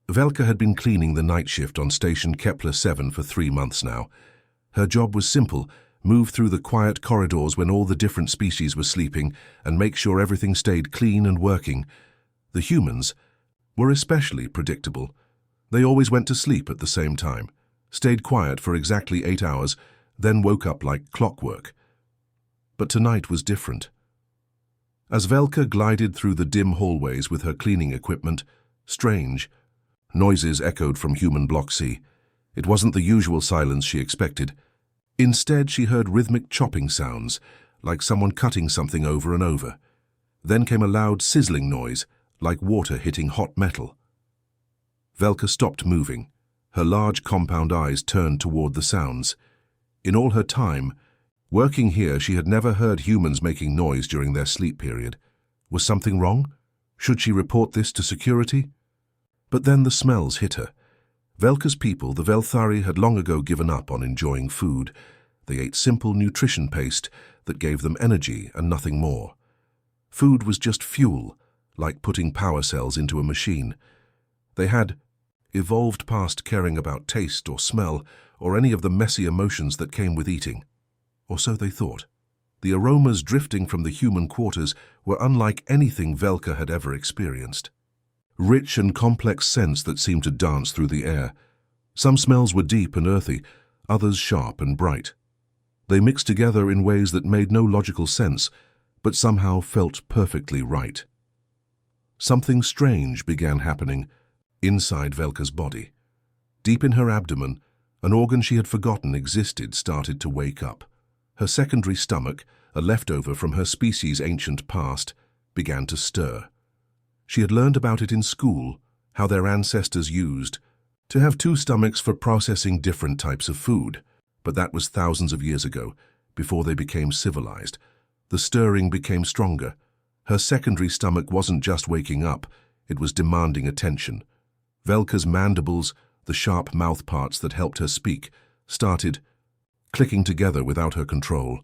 Velka had been cleaning the night shift on station Kepler 7 for 3 months now. Her job was simple: move through the quiet corridors when all the different species were sleeping and make sure everything stayed clean and working. The humans were especially predictable. They always went to sleep at the same time, stayed quiet for exactly 8 hours, then woke up like clockwork. But tonight was different. As Velka glided through the dim hallways with her cleaning equipment, strange noises echoed from human Block C. It wasn't the usual silence she expected. Instead, she heard rhythmic chopping sounds, like someone cutting something over and over. Then came a loud sizzling noise, like water hitting hot metal. Velka stopped moving. Her large compound eyes turned toward the sounds. In all her time working here, she had never heard humans making noise during their sleep period. Was something wrong? Should she report this to security? But then the smells hit her. Velka's people, the Velthari, had long ago given up on enjoying food. They ate simple nutrition paste that gave them energy and nothing more. Food was just fuel, like putting power cells into a machine. They had evolved past caring about taste or smell or any of the messy emotions that came with eating. Or so they thought. The aromas drifting from the human quarters were unlike anything Velka had ever experienced. Rich and complex scents that seemed to dance through the air. Some smells were deep and earthy, others sharp and bright. They mixed together in ways that made no logical sense, but somehow felt perfectly right. Something strange began happening inside Velka's body. Deep in her abdomen, an organ she had forgotten existed started to wake up. Her secondary stomach, a leftover from her species' ancient past, began to stir. She had learned about it in school, how their ancestors used to have 2 stomachs for processing different types of food, but that was thousands of years ago, before they became civilized. The stirring became stronger. Her secondary stomach wasn't just waking up, it was demanding attention. Velka's mandibles, the sharp mouth parts that helped her speak, started clicking together without her control.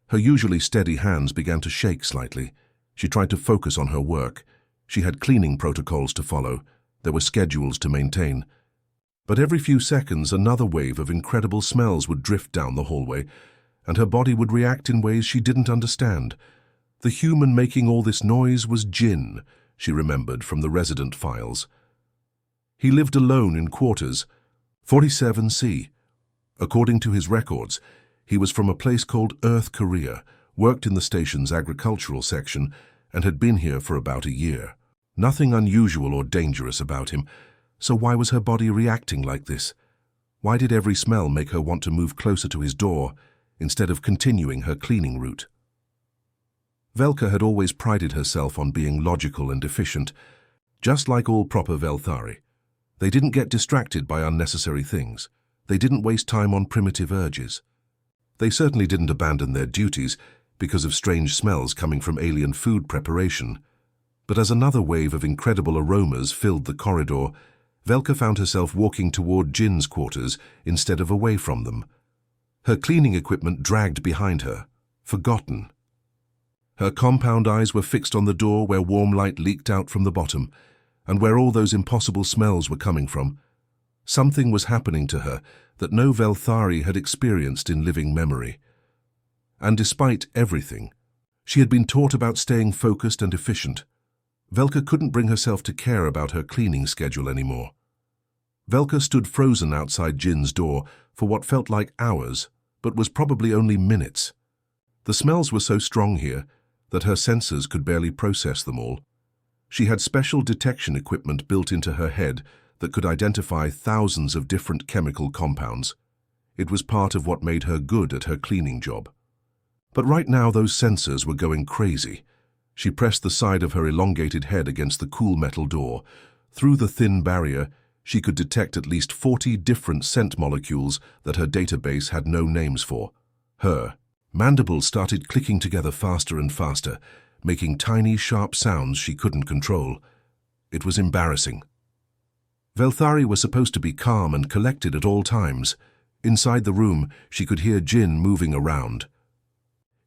Her usually steady hands began to shake slightly. She tried to focus on her work. She had cleaning protocols to follow. There were schedules to maintain. But every few seconds, another wave of incredible smells would drift down the hallway, and her body would react in ways she didn't understand. The human making all this noise was Jin, she remembered from the resident files. He lived alone in quarters 47C. According to his records, he was from a place called Earth Korea, worked in the station's agricultural section, and had been here for about a year. Nothing unusual or dangerous about him, so why was her body reacting like this? Why did every smell make her want to move closer to his door, instead of continuing her cleaning route? Velka had always prided herself on being logical and efficient, just like all proper Velthari. They didn't get distracted by unnecessary things. They didn't waste time on primitive urges. They certainly didn't abandon their duties because of strange smells coming from alien food preparation. But as another wave of incredible aromas filled the corridor, Velka found herself walking toward Jin's quarters instead of away from them. Her cleaning equipment dragged behind her, forgotten. Her compound eyes were fixed on the door where warm light leaked out from the bottom, and where all those impossible smells were coming from. Something was happening to her that no Velthari had experienced in living memory. And despite everything, she had been taught about staying focused and efficient. Velka couldn't bring herself to care about her cleaning schedule anymore. Velka stood frozen outside Jin's door for what felt like hours, but was probably only minutes. The smells were so strong here that her senses could barely process them all. She had special detection equipment built into her head that could identify thousands of different chemical compounds. It was part of what made her good at her cleaning job. But right now those sensors were going crazy. She pressed the side of her elongated head against the cool metal door. Through the thin barrier, she could detect at least 40 different scent molecules that her database had no names for. Her mandibles started clicking together faster and faster, making tiny, sharp sounds she couldn't control. It was embarrassing. Velthari was supposed to be calm and collected at all times. Inside the room, she could hear Jin moving around.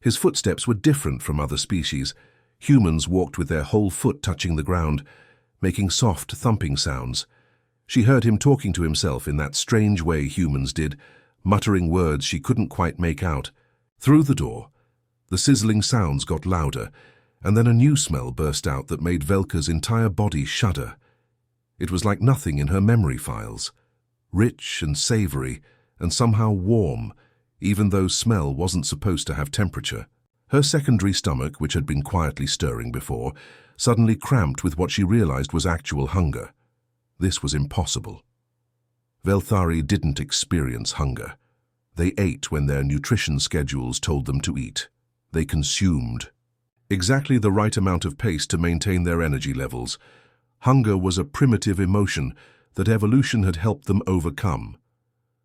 His footsteps were different from other species. Humans walked with their whole foot touching the ground, making soft, thumping sounds. She heard him talking to himself in that strange way humans did, muttering words she couldn't quite make out. Through the door, the sizzling sounds got louder, and then a new smell burst out that made Velka's entire body shudder. It was like nothing in her memory files. Rich and savory, and somehow warm, even though smell wasn't supposed to have temperature. Her secondary stomach, which had been quietly stirring before, suddenly cramped with what she realized was actual hunger. This was impossible. Velthari didn't experience hunger. They ate when their nutrition schedules told them to eat. They consumed. Exactly the right amount of pace to maintain their energy levels. Hunger was a primitive emotion that evolution had helped them overcome.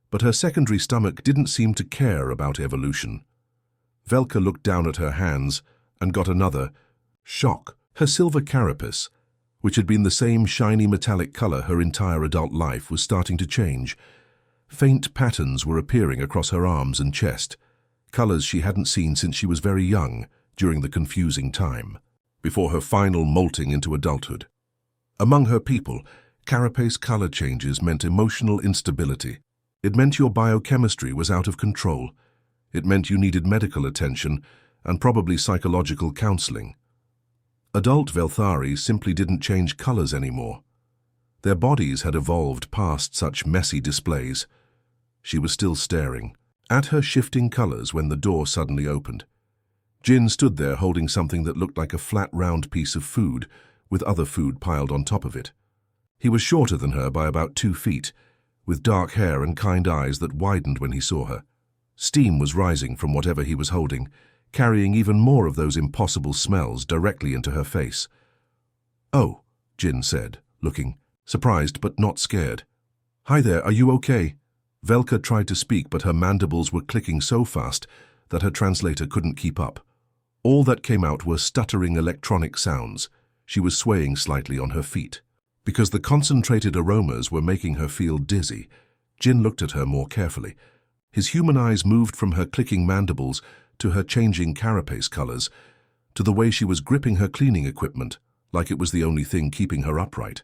But her secondary stomach didn't seem to care about evolution. Velka looked down at her hands and got another shock. Her silver carapace, which had been the same shiny metallic color her entire adult life, was starting to change. Faint patterns were appearing across her arms and chest, colors she hadn't seen since she was very young, during the confusing time, before her final molting into adulthood. Among her people, carapace color changes meant emotional instability. It meant your biochemistry was out of control. It meant you needed medical attention and probably psychological counseling. Adult Velthari simply didn't change colors anymore. Their bodies had evolved past such messy displays. She was still staring at her shifting colors when the door suddenly opened. Jin stood there holding something that looked like a flat, round piece of food, with other food piled on top of it. He was shorter than her by about 2 feet, with dark hair and kind eyes that widened when he saw her. Steam was rising from whatever he was holding, carrying even more of those impossible smells directly into her face. "Oh," Jin said, looking surprised but not scared. "Hi there, are you okay?" Velka tried to speak, but her mandibles were clicking so fast that her translator couldn't keep up. All that came out were stuttering electronic sounds. She was swaying slightly on her feet. Because the concentrated aromas were making her feel dizzy, Jin looked at her more carefully. His human eyes moved from her clicking mandibles to her changing carapace colors, to the way she was gripping her cleaning equipment, like it was the only thing keeping her upright.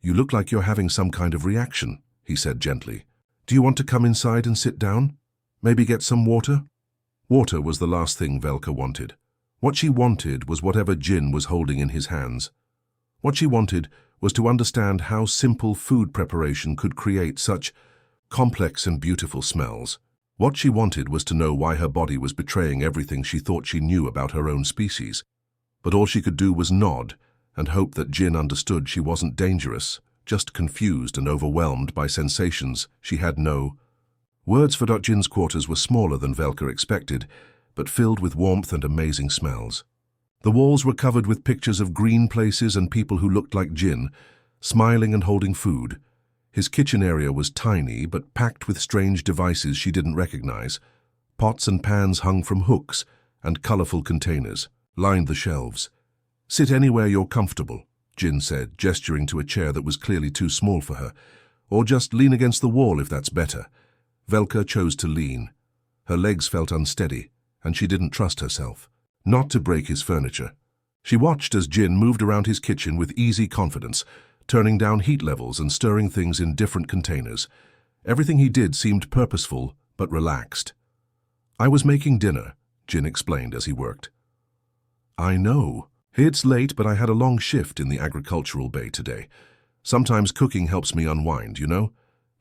"You look like you're having some kind of reaction," he said gently. "Do you want to come inside and sit down? Maybe get some water?" Water was the last thing Velka wanted. What she wanted was whatever Jin was holding in his hands. What she wanted was to understand how simple food preparation could create such complex and beautiful smells. What she wanted was to know why her body was betraying everything she thought she knew about her own species. But all she could do was nod and hope that Jin understood she wasn't dangerous, just confused and overwhelmed by sensations she had no words for. Jin's quarters were smaller than Velka expected, but filled with warmth and amazing smells. The walls were covered with pictures of green places and people who looked like Jin, smiling and holding food. His kitchen area was tiny, but packed with strange devices she didn't recognize. Pots and pans hung from hooks, and colorful containers lined the shelves. "Sit anywhere you're comfortable," Jin said, gesturing to a chair that was clearly too small for her. "Or just lean against the wall if that's better." Velka chose to lean. Her legs felt unsteady, and she didn't trust herself not to break his furniture. She watched as Jin moved around his kitchen with easy confidence, turning down heat levels and stirring things in different containers. Everything he did seemed purposeful but relaxed. "I was making dinner," Jin explained as he worked. "I know. It's late, but I had a long shift in the agricultural bay today. Sometimes cooking helps me unwind, you know?"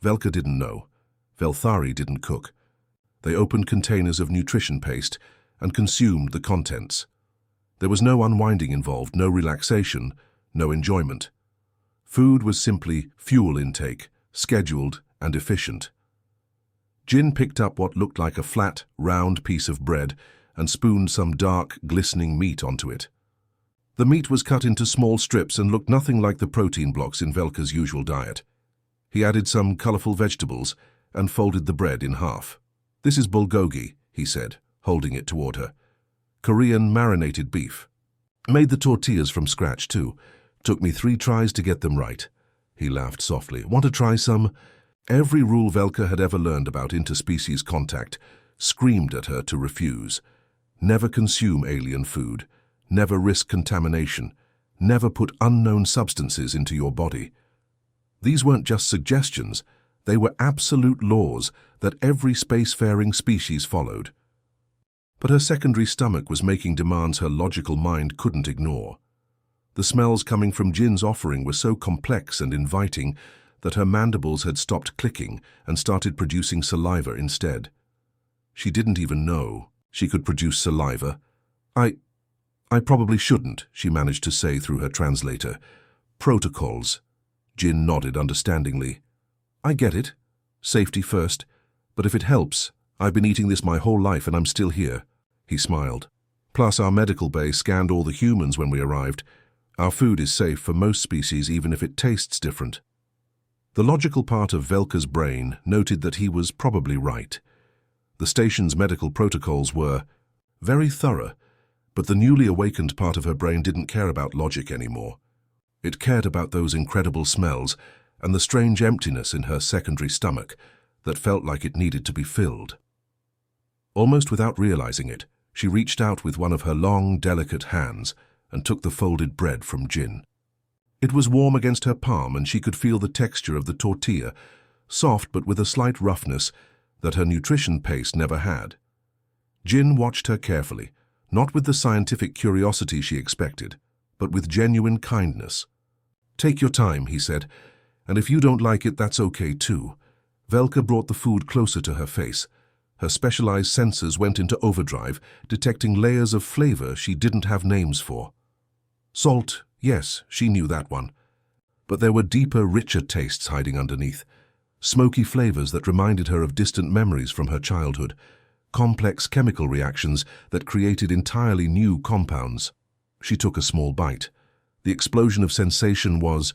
Velka didn't know. Velthari didn't cook. They opened containers of nutrition paste and consumed the contents. There was no unwinding involved, no relaxation, no enjoyment. Food was simply fuel intake, scheduled and efficient. Jin picked up what looked like a flat, round piece of bread and spooned some dark, glistening meat onto it. The meat was cut into small strips and looked nothing like the protein blocks in Velka's usual diet. He added some colorful vegetables and folded the bread in half. "This is bulgogi," he said, holding it toward her. "Korean marinated beef. Made the tortillas from scratch, too. Took me 3 tries to get them right." He laughed softly. "Want to try some?" Every rule Velka had ever learned about interspecies contact screamed at her to refuse. Never consume alien food. Never risk contamination. Never put unknown substances into your body. These weren't just suggestions, they were absolute laws that every spacefaring species followed. But her secondary stomach was making demands her logical mind couldn't ignore. The smells coming from Jin's offering were so complex and inviting that her mandibles had stopped clicking and started producing saliva instead. She didn't even know she could produce saliva. I probably shouldn't, she managed to say through her translator. Protocols. Jin nodded understandingly. I get it. Safety first. But if it helps, I've been eating this my whole life and I'm still here. He smiled. Plus our medical bay scanned all the humans when we arrived. Our food is safe for most species even if it tastes different. The logical part of Velka's brain noted that he was probably right. The station's medical protocols were very thorough, but the newly awakened part of her brain didn't care about logic anymore. It cared about those incredible smells and the strange emptiness in her secondary stomach that felt like it needed to be filled. Almost without realizing it, she reached out with one of her long, delicate hands and took the folded bread from Jin. It was warm against her palm and she could feel the texture of the tortilla, soft but with a slight roughness that her nutrition paste never had. Jin watched her carefully, not with the scientific curiosity she expected, but with genuine kindness. Take your time, he said, and if you don't like it, that's okay too. Velka brought the food closer to her face. Her specialized sensors went into overdrive, detecting layers of flavor she didn't have names for. Salt, yes, she knew that one. But there were deeper, richer tastes hiding underneath. Smoky flavors that reminded her of distant memories from her childhood. Complex chemical reactions that created entirely new compounds. She took a small bite. The explosion of sensation was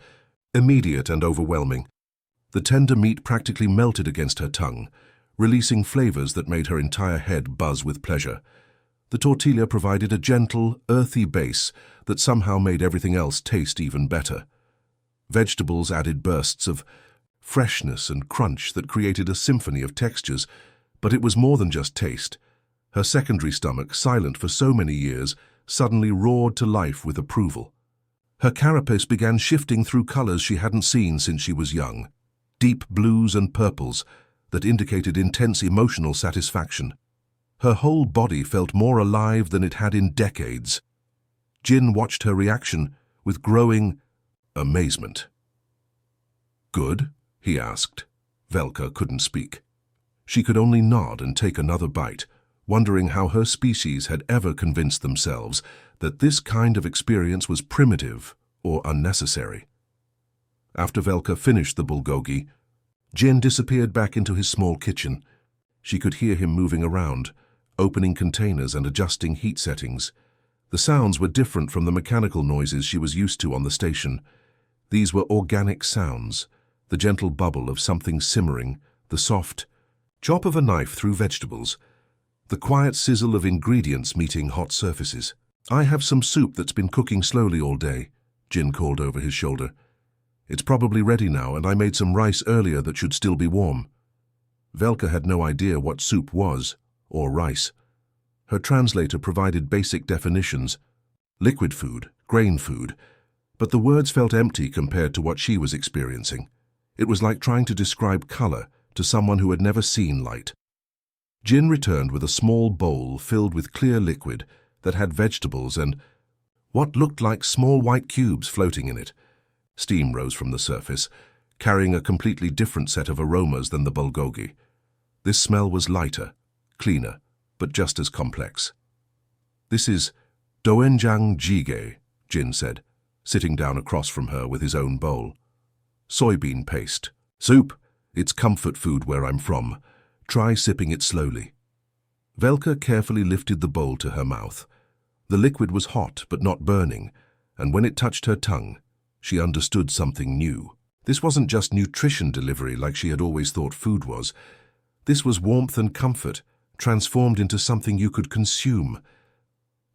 immediate and overwhelming. The tender meat practically melted against her tongue, releasing flavors that made her entire head buzz with pleasure. The tortilla provided a gentle, earthy base that somehow made everything else taste even better. Vegetables added bursts of freshness and crunch that created a symphony of textures, but it was more than just taste. Her secondary stomach, silent for so many years, suddenly roared to life with approval. Her carapace began shifting through colors she hadn't seen since she was young. Deep blues and purples that indicated intense emotional satisfaction. Her whole body felt more alive than it had in decades. Jin watched her reaction with growing amazement. Good? He asked. Velka couldn't speak. She could only nod and take another bite, wondering how her species had ever convinced themselves that this kind of experience was primitive or unnecessary. After Velka finished the bulgogi, Jin disappeared back into his small kitchen. She could hear him moving around, opening containers and adjusting heat settings. The sounds were different from the mechanical noises she was used to on the station. These were organic sounds, the gentle bubble of something simmering, the soft chop of a knife through vegetables, the quiet sizzle of ingredients meeting hot surfaces. I have some soup that's been cooking slowly all day, Jin called over his shoulder. It's probably ready now, and I made some rice earlier that should still be warm. Velka had no idea what soup was, or rice. Her translator provided basic definitions, liquid food, grain food, but the words felt empty compared to what she was experiencing. It was like trying to describe color to someone who had never seen light. Jin returned with a small bowl filled with clear liquid that had vegetables and what looked like small white cubes floating in it. Steam rose from the surface, carrying a completely different set of aromas than the bulgogi. This smell was lighter, cleaner, but just as complex. This is doenjang jjigae, Jin said, sitting down across from her with his own bowl. Soybean paste. Soup. It's comfort food where I'm from. Try sipping it slowly. Velka carefully lifted the bowl to her mouth. The liquid was hot but not burning, and when it touched her tongue, she understood something new. This wasn't just nutrition delivery like she had always thought food was. This was warmth and comfort, transformed into something you could consume.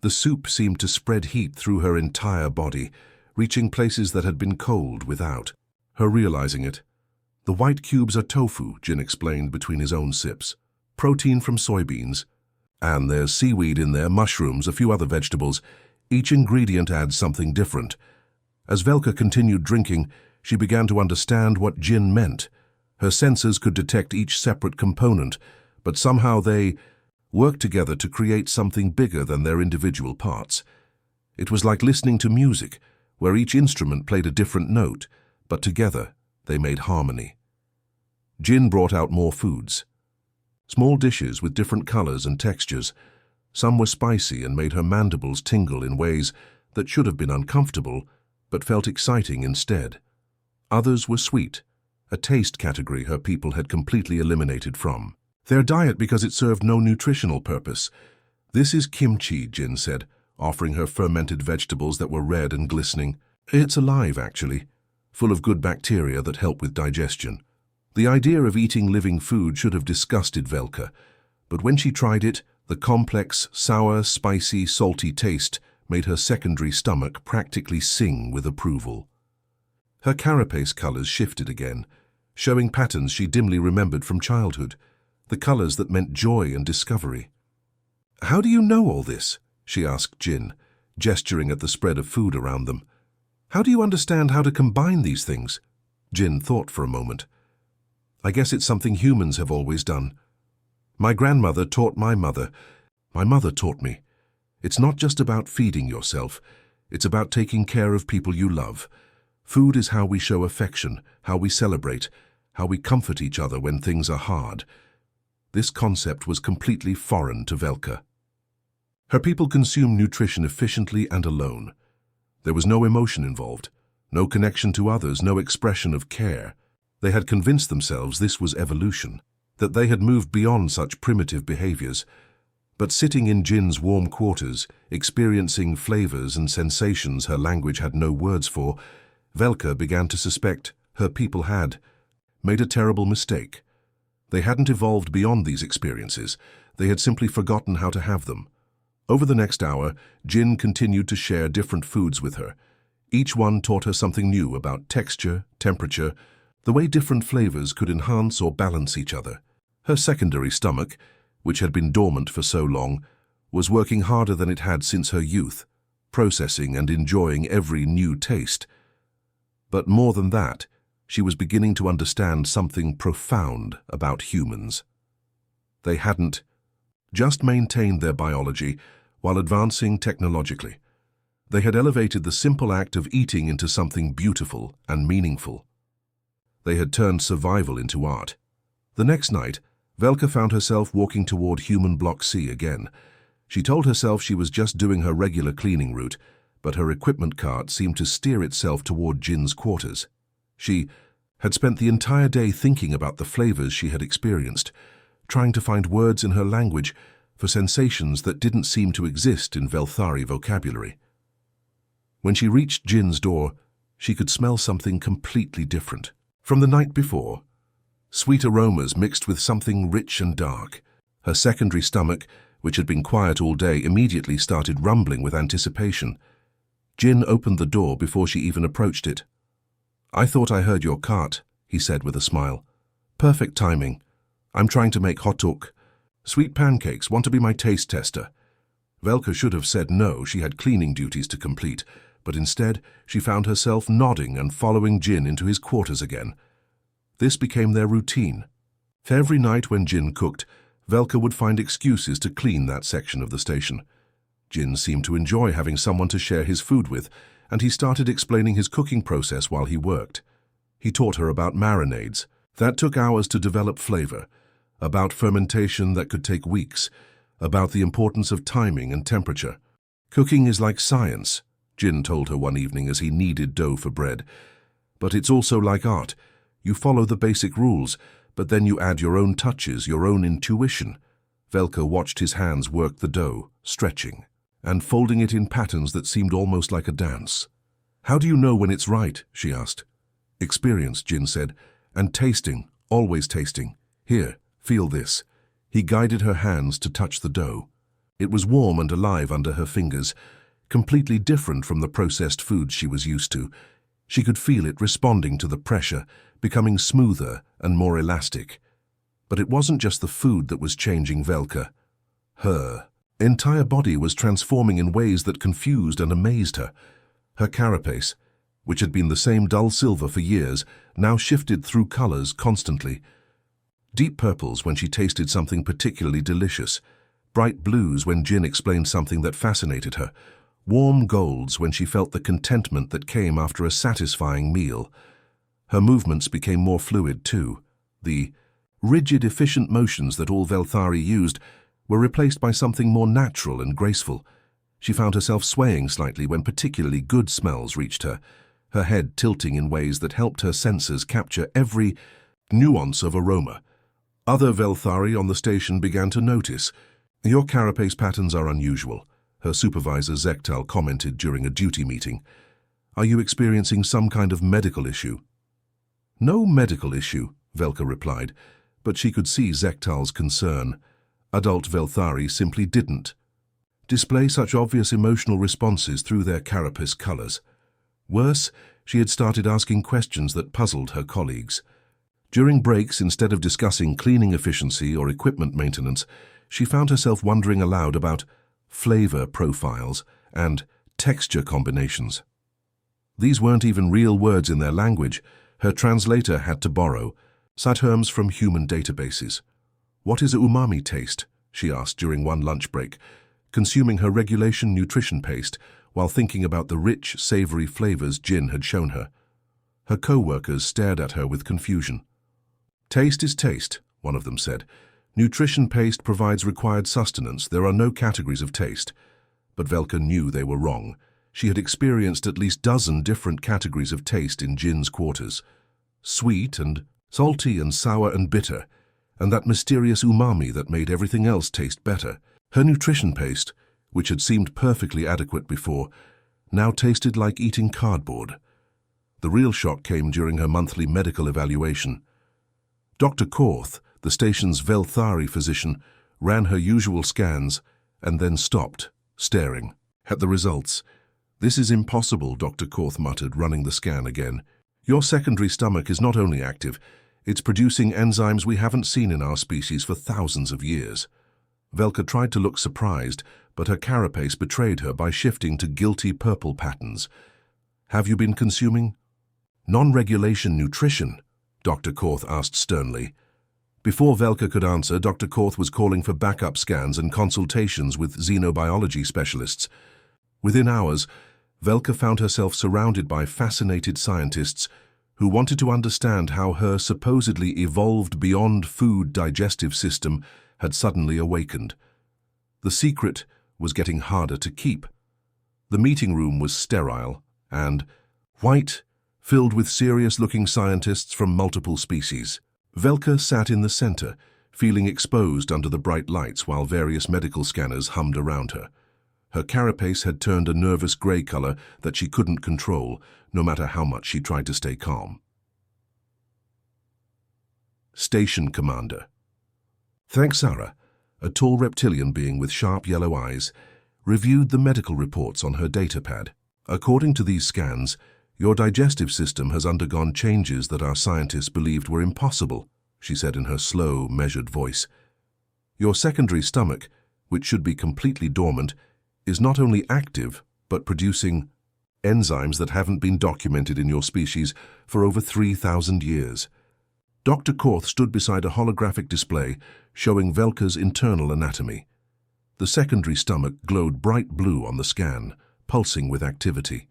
The soup seemed to spread heat through her entire body, reaching places that had been cold without her realizing it. The white cubes are tofu, Jin explained between his own sips. Protein from soybeans. And there's seaweed in there, mushrooms, a few other vegetables. Each ingredient adds something different. As Velka continued drinking, She began to understand what Jin meant. Her senses could detect each separate component, but somehow they worked together to create something bigger than their individual parts. It was like listening to music, where each instrument played a different note, but together they made harmony. Jin brought out more foods. Small dishes with different colors and textures. Some were spicy and made her mandibles tingle in ways that should have been uncomfortable, but felt exciting instead. Others were sweet, a taste category her people had completely eliminated from their diet because it served no nutritional purpose. "This is kimchi," Jin said, offering her fermented vegetables that were red and glistening. "It's alive, actually, full of good bacteria that help with digestion." The idea of eating living food should have disgusted Velka, but when she tried it, the complex, sour, spicy, salty taste made her secondary stomach practically sing with approval. Her carapace colors shifted again, showing patterns she dimly remembered from childhood, the colors that meant joy and discovery. "How do you know all this?" she asked Jin, gesturing at the spread of food around them. "How do you understand how to combine these things?" Jin thought for a moment. "I guess it's something humans have always done. My grandmother taught my mother. My mother taught me. It's not just about feeding yourself. It's about taking care of people you love. Food is how we show affection, how we celebrate, how we comfort each other when things are hard." This concept was completely foreign to Velka. Her people consumed nutrition efficiently and alone. There was no emotion involved, no connection to others, no expression of care. They had convinced themselves this was evolution, that they had moved beyond such primitive behaviors. But sitting in Jin's warm quarters, experiencing flavors and sensations her language had no words for, Velka began to suspect her people had made a terrible mistake. They hadn't evolved beyond these experiences. They had simply forgotten how to have them. Over the next hour, Jin continued to share different foods with her. Each one taught her something new about texture, temperature, the way different flavors could enhance or balance each other. Her secondary stomach, which had been dormant for so long, was working harder than it had since her youth, processing and enjoying every new taste. But more than that, she was beginning to understand something profound about humans. They hadn't just maintained their biology while advancing technologically. They had elevated the simple act of eating into something beautiful and meaningful. They had turned survival into art. The next night, Velka found herself walking toward Human Block C again. She told herself she was just doing her regular cleaning route, but her equipment cart seemed to steer itself toward Jin's quarters. She had spent the entire day thinking about the flavors she had experienced, trying to find words in her language for sensations that didn't seem to exist in Velthari vocabulary. When she reached Jin's door, she could smell something completely different. From the night before, sweet aromas mixed with something rich and dark. Her secondary stomach, which had been quiet all day, immediately started rumbling with anticipation. Jin opened the door before she even approached it. "I thought I heard your cart," he said with a smile. "Perfect timing. I'm trying to make hotuk. Sweet pancakes. Want to be my taste tester?" Velka should have said no, she had cleaning duties to complete, but instead she found herself nodding and following Jin into his quarters again. This became their routine. Every night when Jin cooked, Velka would find excuses to clean that section of the station. Jin seemed to enjoy having someone to share his food with, and he started explaining his cooking process while he worked. He taught her about marinades that took hours to develop flavor, about fermentation that could take weeks, about the importance of timing and temperature. "Cooking is like science," Jin told her one evening as he kneaded dough for bread. "But it's also like art. You follow the basic rules, but then you add your own touches, your own intuition." Velka watched his hands work the dough, stretching, and folding it in patterns that seemed almost like a dance. "How do you know when it's right?" she asked. "Experience," Jin said, "and tasting, always tasting. Here, feel this." He guided her hands to touch the dough. It was warm and alive under her fingers, completely different from the processed foods she was used to. She could feel it responding to the pressure, becoming smoother and more elastic. But it wasn't just the food that was changing Velka. Her entire body was transforming in ways that confused and amazed her. Her carapace, which had been the same dull silver for years, now shifted through colors constantly. Deep purples when she tasted something particularly delicious, bright blues when Jin explained something that fascinated her, warm golds when she felt the contentment that came after a satisfying meal. Her movements became more fluid too. The rigid, efficient motions that all Velthari used were replaced by something more natural and graceful. She found herself swaying slightly when particularly good smells reached her, her head tilting in ways that helped her senses capture every nuance of aroma. Other Velthari on the station began to notice. "Your carapace patterns are unusual," her supervisor Zektal commented during a duty meeting. "Are you experiencing some kind of medical issue?" "No medical issue," Velka replied, but she could see Zektal's concern. Adult Velthari simply didn't display such obvious emotional responses through their carapace colors. Worse, she had started asking questions that puzzled her colleagues. During breaks, instead of discussing cleaning efficiency or equipment maintenance, she found herself wondering aloud about flavor profiles and texture combinations. These weren't even real words in their language. Her translator had to borrow terms from human databases. "What is umami taste?" she asked during one lunch break, consuming her regulation nutrition paste while thinking about the rich, savory flavors Jin had shown her. Her co-workers stared at her with confusion. "Taste is taste," one of them said. "Nutrition paste provides required sustenance. There are no categories of taste." But Velka knew they were wrong. She had experienced at least dozen different categories of taste in Jin's quarters. Sweet and salty and sour and bitter, and that mysterious umami that made everything else taste better. Her nutrition paste, which had seemed perfectly adequate before, now tasted like eating cardboard. The real shock came during her monthly medical evaluation. Dr. Korth, the station's Velthari physician, ran her usual scans and then stopped, staring at the results. "This is impossible," Dr. Korth muttered, running the scan again. "Your secondary stomach is not only active, it's producing enzymes we haven't seen in our species for thousands of years." Velka tried to look surprised, but her carapace betrayed her by shifting to guilty purple patterns. "Have you been consuming non-regulation nutrition?" Dr. Korth asked sternly. Before Velka could answer, Dr. Korth was calling for backup scans and consultations with xenobiology specialists. Within hours, Velka found herself surrounded by fascinated scientists who wanted to understand how her supposedly evolved beyond food digestive system had suddenly awakened. The secret was getting harder to keep. The meeting room was sterile and white, filled with serious-looking scientists from multiple species. Velka sat in the center, feeling exposed under the bright lights while various medical scanners hummed around her. Her carapace had turned a nervous gray color that she couldn't control, no matter how much she tried to stay calm. Station Commander. Thanksara, a tall reptilian being with sharp yellow eyes, reviewed the medical reports on her datapad. "According to these scans, your digestive system has undergone changes that our scientists believed were impossible," she said in her slow, measured voice. "Your secondary stomach, which should be completely dormant, is not only active, but producing enzymes that haven't been documented in your species for over 3,000 years. Dr. Korth stood beside a holographic display showing Velka's internal anatomy. The secondary stomach glowed bright blue on the scan, pulsing with activity.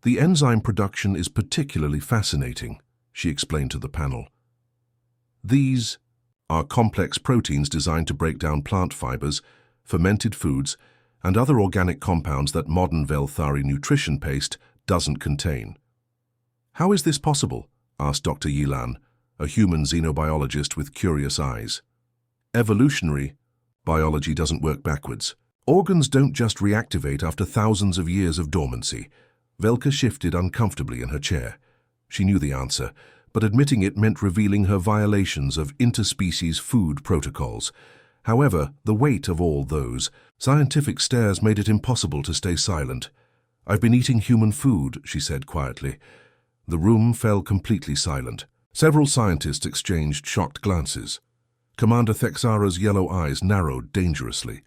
"The enzyme production is particularly fascinating," she explained to the panel. "These are complex proteins designed to break down plant fibers, fermented foods, and other organic compounds that modern Velthari nutrition paste doesn't contain." "How is this possible?" asked Dr. Yilan, a human xenobiologist with curious eyes. "Evolutionary biology doesn't work backwards. Organs don't just reactivate after thousands of years of dormancy." Velka shifted uncomfortably in her chair. She knew the answer, but admitting it meant revealing her violations of interspecies food protocols. However, the weight of all those scientific stares made it impossible to stay silent. "I've been eating human food," she said quietly. The room fell completely silent. Several scientists exchanged shocked glances. Commander Thexara's yellow eyes narrowed dangerously.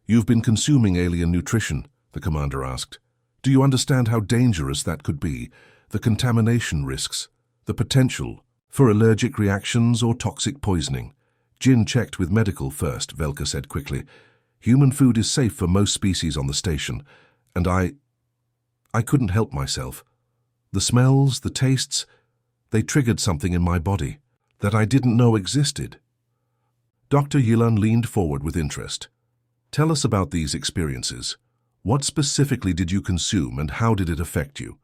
"You've been consuming alien nutrition?" the commander asked. Do you understand how dangerous that could be? The contamination risks, the potential for allergic reactions or toxic poisoning. Jin checked with medical first, Velka said quickly. Human food is safe for most species on the station, and I couldn't help myself. The smells, the tastes, they triggered something in my body that I didn't know existed. Dr. Yilan leaned forward with interest. Tell us about these experiences. What specifically did you consume and how did it affect you?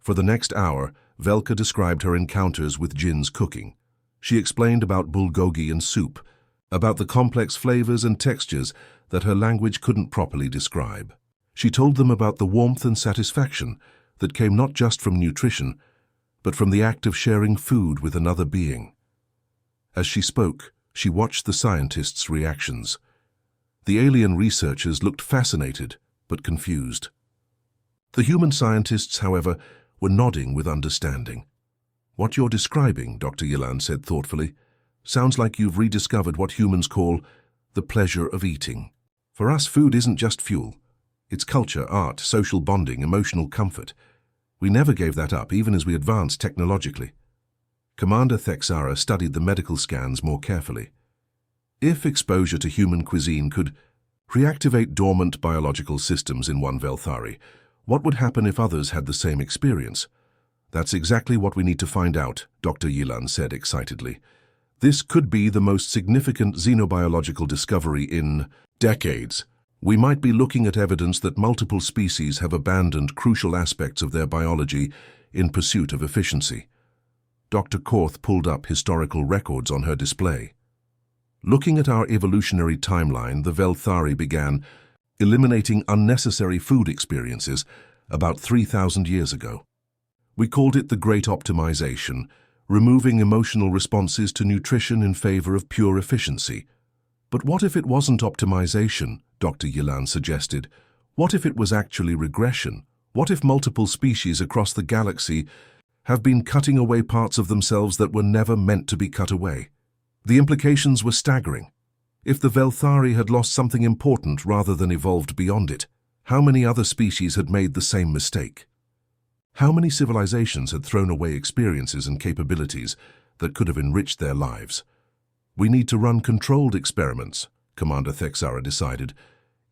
For the next hour, Velka described her encounters with Jin's cooking. She explained about bulgogi and soup, about the complex flavors and textures that her language couldn't properly describe. She told them about the warmth and satisfaction that came not just from nutrition, but from the act of sharing food with another being. As she spoke, she watched the scientists' reactions. The alien researchers looked fascinated but confused. The human scientists, however, were nodding with understanding. What you're describing, Dr. Yilan said thoughtfully, sounds like you've rediscovered what humans call the pleasure of eating. For us, food isn't just fuel. It's culture, art, social bonding, emotional comfort. We never gave that up, even as we advanced technologically. Commander Thexara studied the medical scans more carefully. If exposure to human cuisine could reactivate dormant biological systems in one Velthari, what would happen if others had the same experience? That's exactly what we need to find out, Dr. Yilan said excitedly. This could be the most significant xenobiological discovery in decades. We might be looking at evidence that multiple species have abandoned crucial aspects of their biology in pursuit of efficiency. Dr. Korth pulled up historical records on her display. Looking at our evolutionary timeline, the Velthari began eliminating unnecessary food experiences about 3,000 years ago. We called it the Great Optimization, removing emotional responses to nutrition in favor of pure efficiency. But what if it wasn't optimization, Dr. Yilan suggested? What if it was actually regression? What if multiple species across the galaxy have been cutting away parts of themselves that were never meant to be cut away? The implications were staggering. If the Velthari had lost something important rather than evolved beyond it, how many other species had made the same mistake? How many civilizations had thrown away experiences and capabilities that could have enriched their lives? We need to run controlled experiments, Commander Thexara decided.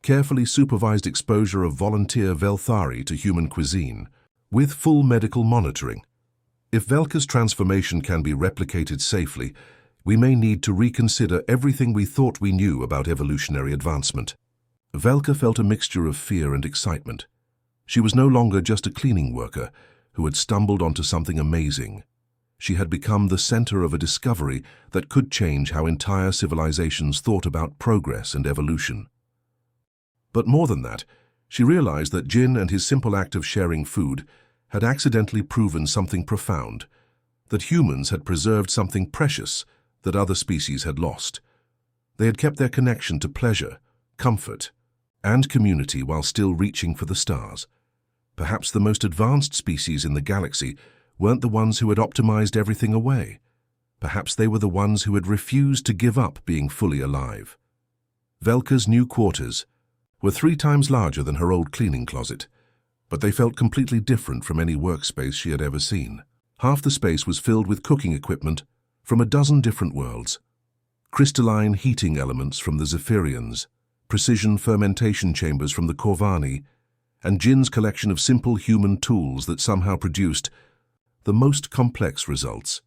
Carefully supervised exposure of volunteer Velthari to human cuisine, with full medical monitoring. If Velka's transformation can be replicated safely, we may need to reconsider everything we thought we knew about evolutionary advancement. Velka felt a mixture of fear and excitement. She was no longer just a cleaning worker who had stumbled onto something amazing. She had become the center of a discovery that could change how entire civilizations thought about progress and evolution. But more than that, she realized that Jin and his simple act of sharing food had accidentally proven something profound, that humans had preserved something precious that other species had lost. They had kept their connection to pleasure, comfort, and community while still reaching for the stars. Perhaps the most advanced species in the galaxy weren't the ones who had optimized everything away. Perhaps they were the ones who had refused to give up being fully alive. Velka's new quarters were 3 times larger than her old cleaning closet, but they felt completely different from any workspace she had ever seen. Half the space was filled with cooking equipment from a dozen different worlds. Crystalline heating elements from the Zephyrians, precision fermentation chambers from the Corvani, and Jin's collection of simple human tools that somehow produced the most complex results.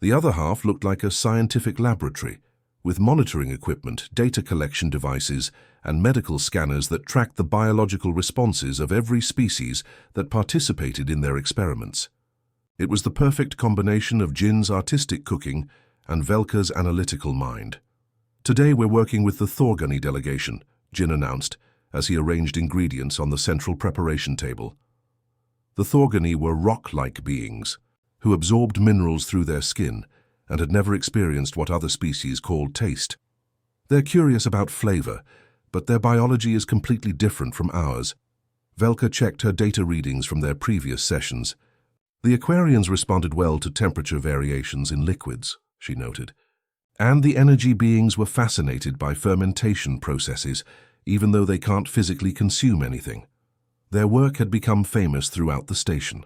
The other half looked like a scientific laboratory, with monitoring equipment, data collection devices, and medical scanners that tracked the biological responses of every species that participated in their experiments. It was the perfect combination of Jin's artistic cooking and Velka's analytical mind. Today we're working with the Thorgani delegation, Jin announced, as he arranged ingredients on the central preparation table. The Thorgani were rock-like beings who absorbed minerals through their skin and had never experienced what other species called taste. They're curious about flavor, but their biology is completely different from ours. Velka checked her data readings from their previous sessions. The Aquarians responded well to temperature variations in liquids, she noted. And the energy beings were fascinated by fermentation processes, even though they can't physically consume anything. Their work had become famous throughout the station.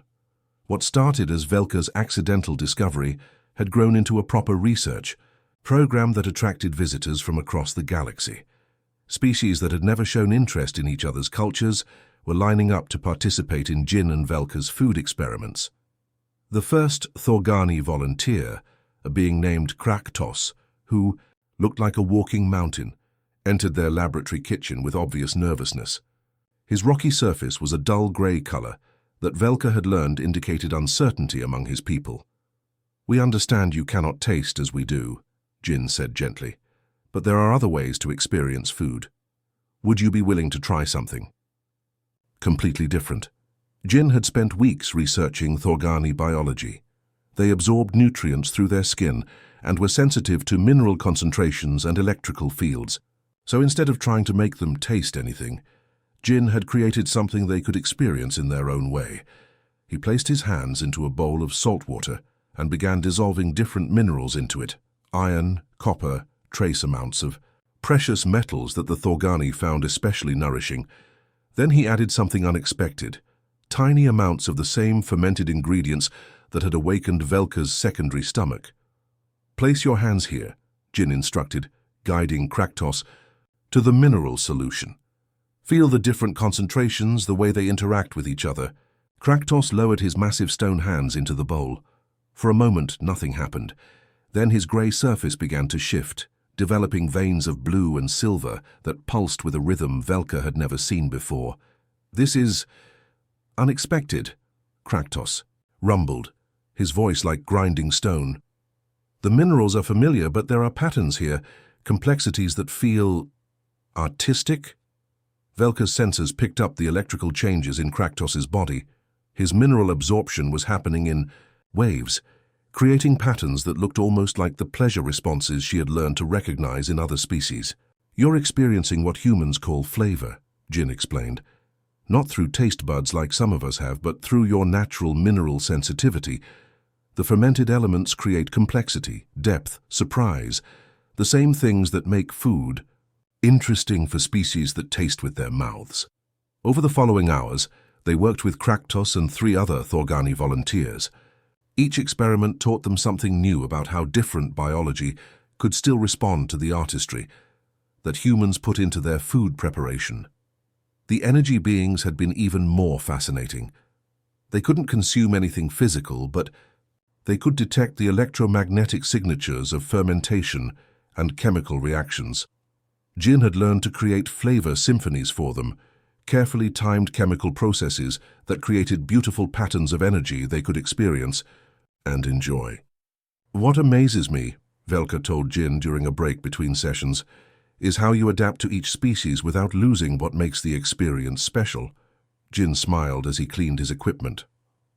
What started as Velka's accidental discovery had grown into a proper research program that attracted visitors from across the galaxy. Species that had never shown interest in each other's cultures were lining up to participate in Jin and Velka's food experiments. The first Thorgani volunteer, a being named Kraktos, who looked like a walking mountain, entered their laboratory kitchen with obvious nervousness. His rocky surface was a dull grey color that Velka had learned indicated uncertainty among his people. "We understand you cannot taste as we do," Jin said gently, "but there are other ways to experience food. Would you be willing to try something?" Completely different. Jin had spent weeks researching Thorgani biology. They absorbed nutrients through their skin and were sensitive to mineral concentrations and electrical fields. So instead of trying to make them taste anything, Jin had created something they could experience in their own way. He placed his hands into a bowl of salt water and began dissolving different minerals into it: iron, copper, trace amounts of precious metals that the Thorgani found especially nourishing. Then he added something unexpected: tiny amounts of the same fermented ingredients that had awakened Velka's secondary stomach. "Place your hands here," Jin instructed, guiding Kraktos to the mineral solution. "Feel the different concentrations, the way they interact with each other." Kraktos lowered his massive stone hands into the bowl. For a moment, nothing happened. Then his grey surface began to shift, developing veins of blue and silver that pulsed with a rhythm Velka had never seen before. "This is unexpected," Kraktos rumbled, his voice like grinding stone. "The minerals are familiar, but there are patterns here, complexities that feel artistic." Velka's sensors picked up the electrical changes in Kraktos's body. His mineral absorption was happening in waves, creating patterns that looked almost like the pleasure responses she had learned to recognize in other species. "You're experiencing what humans call flavor," Jin explained. "Not through taste buds like some of us have, but through your natural mineral sensitivity. The fermented elements create complexity, depth, surprise, the same things that make food interesting for species that taste with their mouths." Over the following hours, they worked with Kraktos and 3 other Thorgani volunteers. Each experiment taught them something new about how different biology could still respond to the artistry that humans put into their food preparation. The energy beings had been even more fascinating. They couldn't consume anything physical, but they could detect the electromagnetic signatures of fermentation and chemical reactions. Jin had learned to create flavor symphonies for them, carefully timed chemical processes that created beautiful patterns of energy they could experience and enjoy. "What amazes me," Velka told Jin during a break between sessions, "is how you adapt to each species without losing what makes the experience special." Jin smiled as he cleaned his equipment.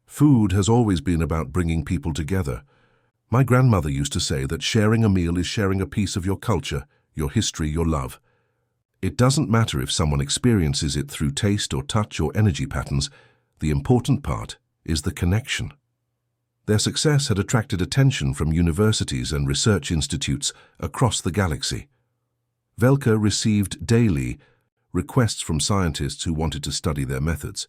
"Food has always been about bringing people together. My grandmother used to say that sharing a meal is sharing a piece of your culture, your history, your love. It doesn't matter if someone experiences it through taste or touch or energy patterns. The important part is the connection." Their success had attracted attention from universities and research institutes across the galaxy. Velka received daily requests from scientists who wanted to study their methods.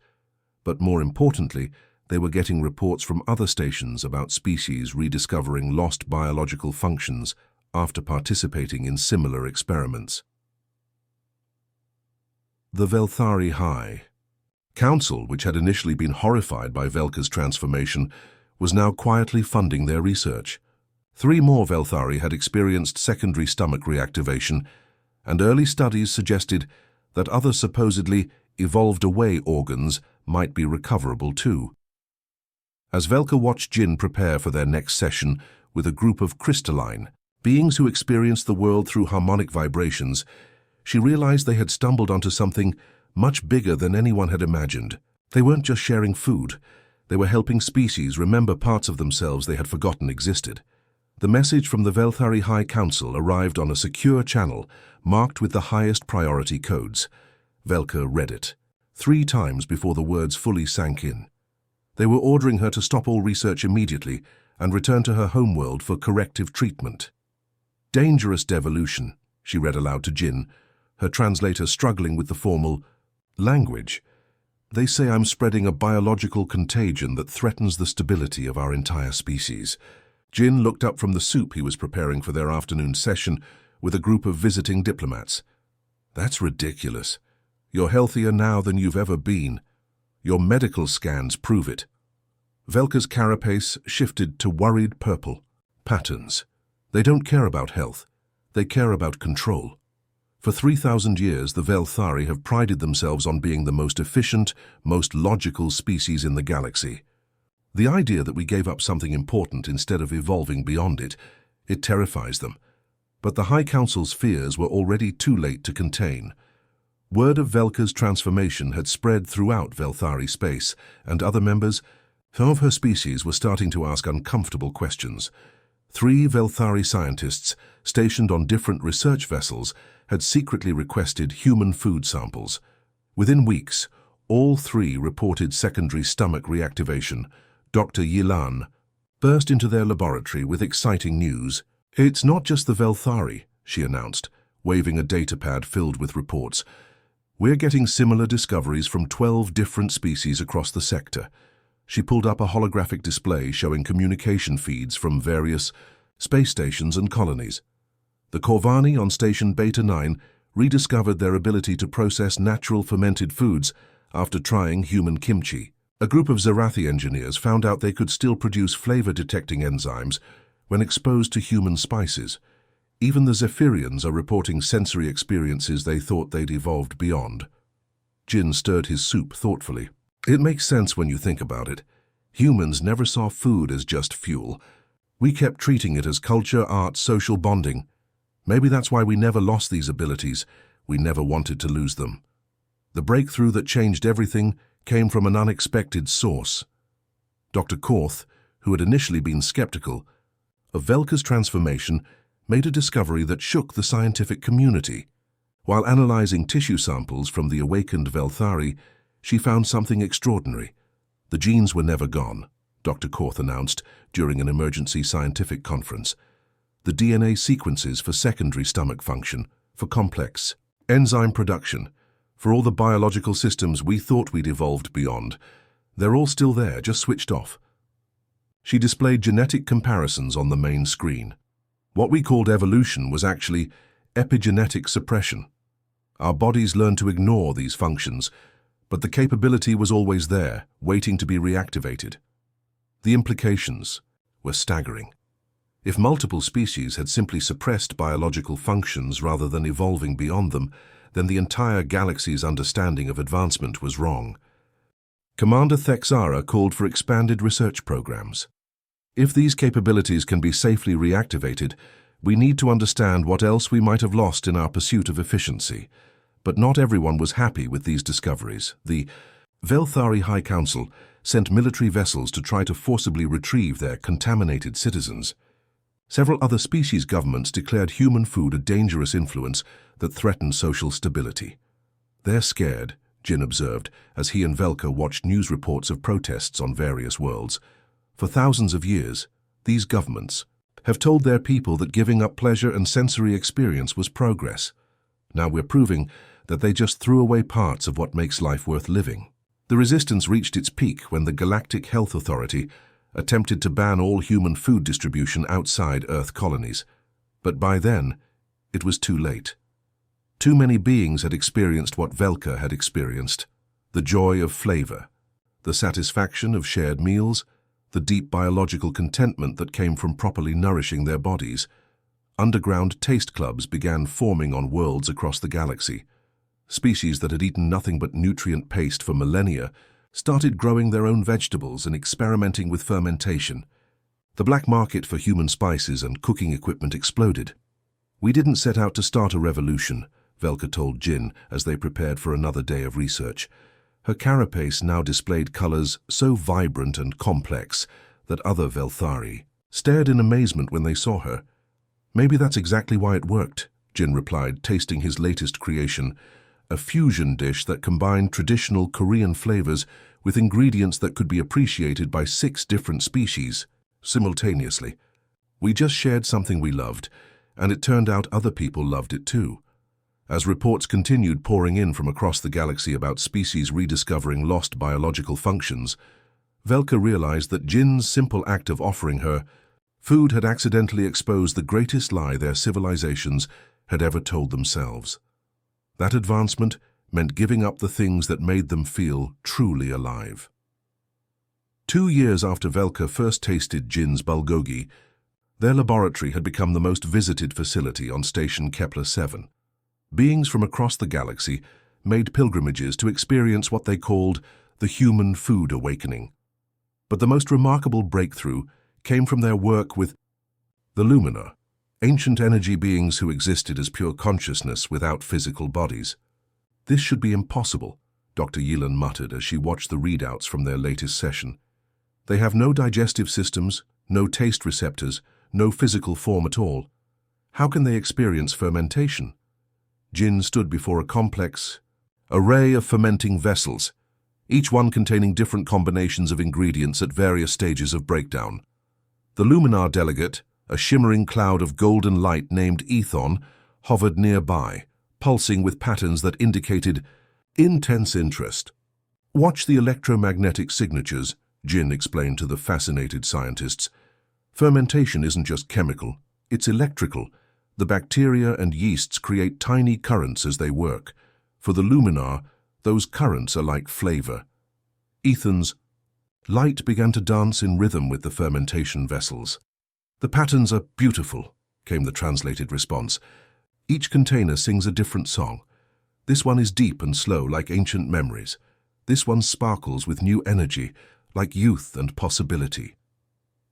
But more importantly, they were getting reports from other stations about species rediscovering lost biological functions after participating in similar experiments. The Velthari High Council, which had initially been horrified by Velka's transformation, was now quietly funding their research. 3 more Velthari had experienced secondary stomach reactivation, and early studies suggested that other supposedly evolved-away organs might be recoverable too. As Velka watched Jin prepare for their next session with a group of crystalline beings who experienced the world through harmonic vibrations, she realized they had stumbled onto something much bigger than anyone had imagined. They weren't just sharing food. They were helping species remember parts of themselves they had forgotten existed. The message from the Velthari High Council arrived on a secure channel marked with the highest priority codes. Velka read it 3 times before the words fully sank in. They were ordering her to stop all research immediately and return to her homeworld for corrective treatment. "Dangerous devolution," she read aloud to Jin, her translator struggling with the formal language. They say I'm spreading a biological contagion that threatens the stability of our entire species. Jin looked up from the soup he was preparing for their afternoon session with a group of visiting diplomats. That's ridiculous. You're healthier now than you've ever been. Your medical scans prove it. Velka's carapace shifted to worried purple. Patterns. They don't care about health. They care about control. For 3,000 years, the Velthari have prided themselves on being the most efficient, most logical species in the galaxy. The idea that we gave up something important instead of evolving beyond it, it terrifies them. But the High Council's fears were already too late to contain. Word of Velka's transformation had spread throughout Velthari space, and other members of her species were starting to ask uncomfortable questions. 3 Velthari scientists, stationed on different research vessels, had secretly requested human food samples. Within weeks, all 3 reported secondary stomach reactivation. Dr. Yilan burst into their laboratory with exciting news. "It's not just the Velthari," she announced, waving a datapad filled with reports. "We're getting similar discoveries from 12 different species across the sector." She pulled up a holographic display showing communication feeds from various space stations and colonies. The Corvani on Station Beta 9 rediscovered their ability to process natural fermented foods after trying human kimchi. A group of Zarathi engineers found out they could still produce flavor-detecting enzymes when exposed to human spices. Even the Zephyrians are reporting sensory experiences they thought they'd evolved beyond. Jin stirred his soup thoughtfully. It makes sense when you think about it. Humans never saw food as just fuel. We kept treating it as culture, art, social bonding. Maybe that's why we never lost these abilities. We never wanted to lose them. The breakthrough that changed everything came from an unexpected source. Dr. Korth, who had initially been skeptical of Velka's transformation, made a discovery that shook the scientific community. While analyzing tissue samples from the awakened Velthari, she found something extraordinary. The genes were never gone, Dr. Korth announced during an emergency scientific conference. The DNA sequences for secondary stomach function, for complex enzyme production, for all the biological systems we thought we'd evolved beyond, they're all still there, just switched off. She displayed genetic comparisons on the main screen. What we called evolution was actually epigenetic suppression. Our bodies learned to ignore these functions, but the capability was always there, waiting to be reactivated. The implications were staggering. If multiple species had simply suppressed biological functions rather than evolving beyond them, then the entire galaxy's understanding of advancement was wrong. Commander Thexara called for expanded research programs. If these capabilities can be safely reactivated, we need to understand what else we might have lost in our pursuit of efficiency. But not everyone was happy with these discoveries. The Velthari High Council sent military vessels to try to forcibly retrieve their contaminated citizens. Several other species governments declared human food a dangerous influence that threatened social stability. "They're scared," Jin observed as he and Velka watched news reports of protests on various worlds. For thousands of years, these governments have told their people that giving up pleasure and sensory experience was progress. Now we're proving that they just threw away parts of what makes life worth living. The resistance reached its peak when the Galactic Health Authority attempted to ban all human food distribution outside Earth colonies. But by then, it was too late. Too many beings had experienced what Velka had experienced: the joy of flavor, the satisfaction of shared meals, the deep biological contentment that came from properly nourishing their bodies. Underground taste clubs began forming on worlds across the galaxy. Species that had eaten nothing but nutrient paste for millennia started growing their own vegetables and experimenting with fermentation. The black market for human spices and cooking equipment exploded. "We didn't set out to start a revolution," Velka told Jin as they prepared for another day of research. Her carapace now displayed colors so vibrant and complex that other Velthari stared in amazement when they saw her. "Maybe that's exactly why it worked," Jin replied, tasting his latest creation, a fusion dish that combined traditional Korean flavors with ingredients that could be appreciated by 6 different species simultaneously. "We just shared something we loved, and it turned out other people loved it too." As reports continued pouring in from across the galaxy about species rediscovering lost biological functions, Velka realized that Jin's simple act of offering her food had accidentally exposed the greatest lie their civilizations had ever told themselves. That advancement meant giving up the things that made them feel truly alive. 2 years after Velka first tasted Jin's bulgogi, their laboratory had become the most visited facility on station Kepler 7. Beings from across the galaxy made pilgrimages to experience what they called the human food awakening. But the most remarkable breakthrough came from their work with the Lumina, ancient energy beings who existed as pure consciousness without physical bodies. This should be impossible, Dr. Yelan muttered as she watched the readouts from their latest session. They have no digestive systems, no taste receptors, no physical form at all. How can they experience fermentation? Jin stood before a complex array of fermenting vessels, each one containing different combinations of ingredients at various stages of breakdown. The Luminar delegate, a shimmering cloud of golden light named Ethon, hovered nearby, pulsing with patterns that indicated intense interest. "Watch the electromagnetic signatures," Jin explained to the fascinated scientists. "Fermentation isn't just chemical, it's electrical. The bacteria and yeasts create tiny currents as they work. For the Luminar, those currents are like flavor." Ethon's light began to dance in rhythm with the fermentation vessels. "The patterns are beautiful," came the translated response. "Each container sings a different song. This one is deep and slow, like ancient memories. This one sparkles with new energy, like youth and possibility."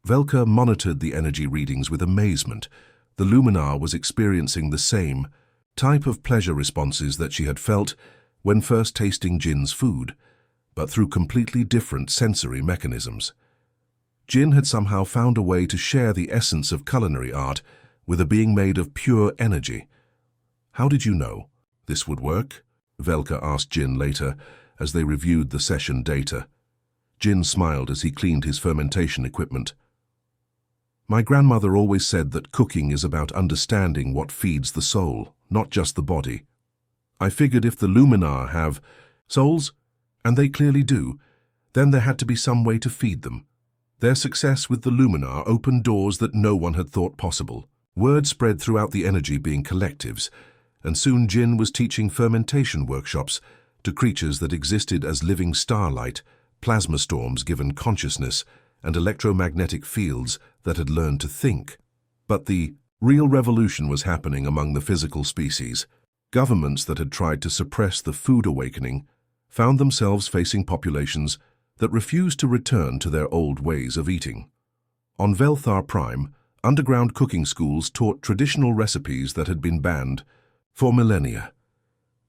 Velka monitored the energy readings with amazement. The Luminar was experiencing the same type of pleasure responses that she had felt when first tasting Jin's food, but through completely different sensory mechanisms. Jin had somehow found a way to share the essence of culinary art with a being made of pure energy. "How did you know this would work?" Velka asked Jin later as they reviewed the session data. Jin smiled as he cleaned his fermentation equipment. "My grandmother always said that cooking is about understanding what feeds the soul, not just the body. I figured if the Luminar have souls, and they clearly do, then there had to be some way to feed them. Their success with the Luminar opened doors that no one had thought possible." Word spread throughout the energy being collectives, and soon Jin was teaching fermentation workshops to creatures that existed as living starlight, plasma storms given consciousness, and electromagnetic fields that had learned to think. But the real revolution was happening among the physical species. Governments that had tried to suppress the food awakening found themselves facing populations that refused to return to their old ways of eating. On Velthar Prime, underground cooking schools taught traditional recipes that had been banned for millennia.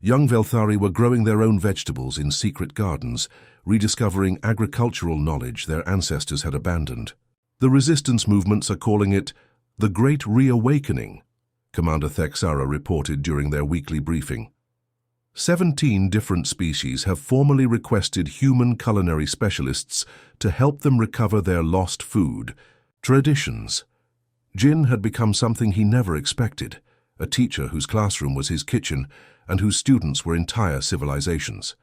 Young Velthari were growing their own vegetables in secret gardens, rediscovering agricultural knowledge their ancestors had abandoned. The resistance movements are calling it the Great Reawakening, Commander Thexara reported during their weekly briefing. 17 different species have formally requested human culinary specialists to help them recover their lost food traditions. Jin had become something he never expected, a teacher whose classroom was his kitchen and whose students were entire civilizations.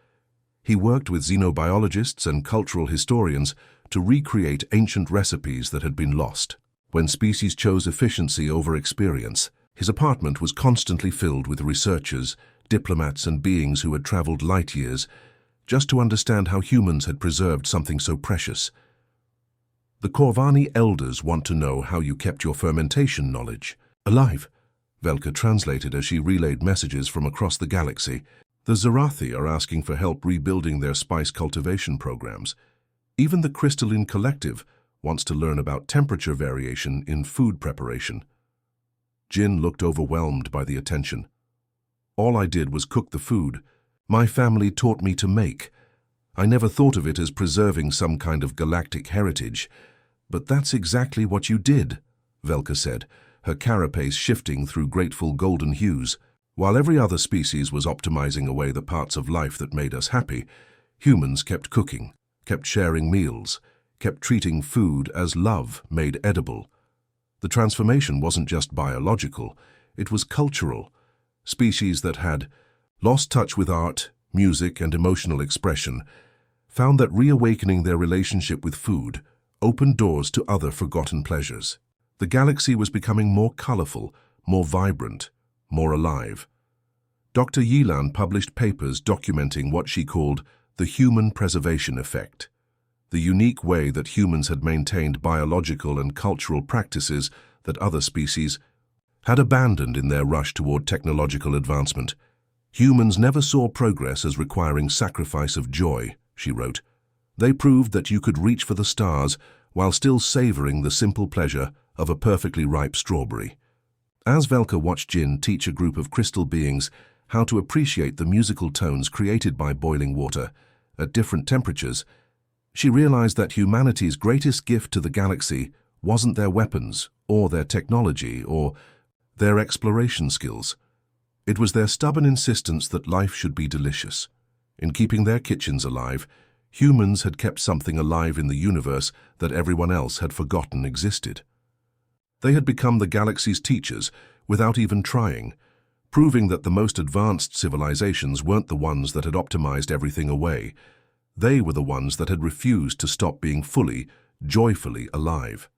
He worked with xenobiologists and cultural historians to recreate ancient recipes that had been lost. When species chose efficiency over experience, his apartment was constantly filled with researchers, diplomats, and beings who had traveled light years just to understand how humans had preserved something so precious. "The Corvani elders want to know how you kept your fermentation knowledge alive," Velka translated as she relayed messages from across the galaxy. "The Zarathi are asking for help rebuilding their spice cultivation programs. Even the Crystalline Collective wants to learn about temperature variation in food preparation." Jin looked overwhelmed by the attention. "All I did was cook the food my family taught me to make. I never thought of it as preserving some kind of galactic heritage. But that's exactly what you did," Velka said, her carapace shifting through grateful golden hues. "While every other species was optimizing away the parts of life that made us happy, humans kept cooking, kept sharing meals, kept treating food as love made edible. The transformation wasn't just biological, it was cultural. Species that had lost touch with art, music, and emotional expression found that reawakening their relationship with food opened doors to other forgotten pleasures. The galaxy was becoming more colorful, more vibrant, more alive. Dr. Yilan published papers documenting what she called the human preservation effect, the unique way that humans had maintained biological and cultural practices that other species had abandoned in their rush toward technological advancement. Humans never saw progress as requiring sacrifice of joy, she wrote. They proved that you could reach for the stars while still savoring the simple pleasure of a perfectly ripe strawberry. As Velka watched Jin teach a group of crystal beings how to appreciate the musical tones created by boiling water at different temperatures, she realized that humanity's greatest gift to the galaxy wasn't their weapons or their technology or their exploration skills. It was their stubborn insistence that life should be delicious. In keeping their kitchens alive, humans had kept something alive in the universe that everyone else had forgotten existed. They had become the galaxy's teachers without even trying, proving that the most advanced civilizations weren't the ones that had optimized everything away. They were the ones that had refused to stop being fully, joyfully alive.